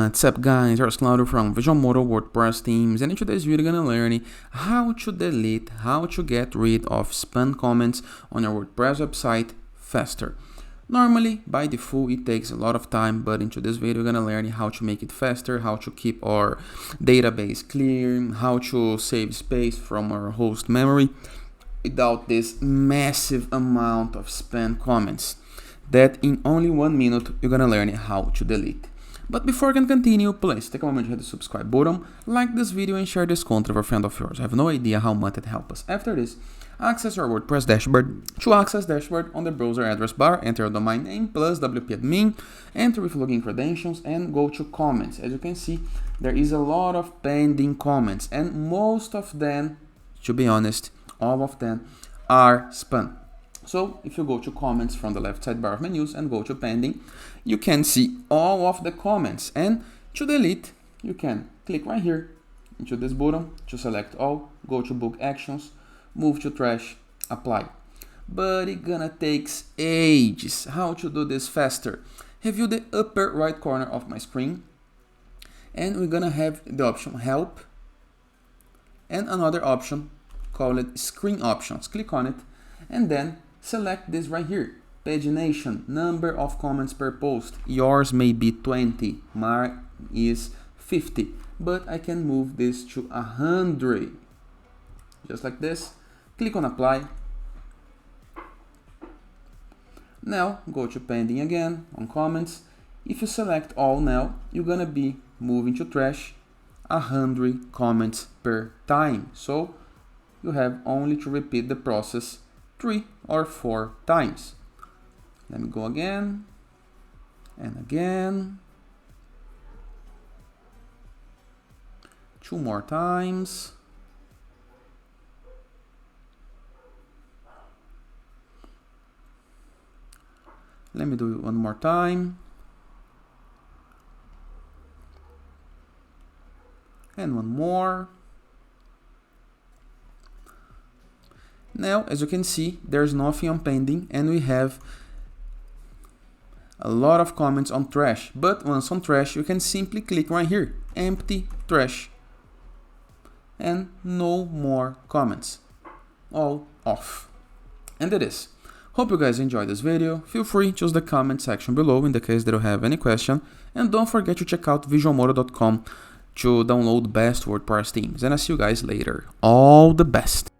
What's up guys, it's Claudio from Visualmodo WordPress themes, and in today's video we're gonna learn how to delete, how to get rid of spam comments on your WordPress website faster. Normally, by default, it takes a lot of time, but in today's video we're gonna learn how to make it faster, how to keep our database clear, how to save space from our host memory without this massive amount of spam comments that in only 1 minute you're gonna learn how to delete. But before I can continue, please take a moment to hit the subscribe button, like this video and share this content with a friend of yours. I have no idea how much it helps us. After this, access your WordPress dashboard. To access dashboard, on the browser address bar, enter your domain name plus WP admin, enter with login credentials and go to comments. As you can see, there is a lot of pending comments and most of them, to be honest, all of them are spam. So if you go to comments from the left sidebar of menus and go to pending, you can see all of the comments, and to delete you can click right here into this button to select all, go to book actions, move to trash, apply. But it's gonna take ages. How to do this faster? Review the upper right corner of my screen and we're gonna have the option help and another option called screen options. Click on it and then select this right here, pagination, number of comments per post. Yours may be 20, mine is 50, but I can move this to 100, just like this. Click on apply. Now go to pending again on comments. If you select all now, you're gonna be moving to trash 100 comments per time. So you have only to repeat the process 3 or 4 times. Let me go again and again, 2 more times, let me do it 1 more time, and 1 more. Now, as you can see, there's nothing on pending and we have a lot of comments on trash. But once on trash, you can simply click right here, empty trash, and no more comments, all off. And it is. Hope you guys enjoyed this video. Feel free to use the comment section below in the case that you have any question, and don't forget to check out visualmodo.com to download best WordPress themes. And I'll see you guys later. All the best.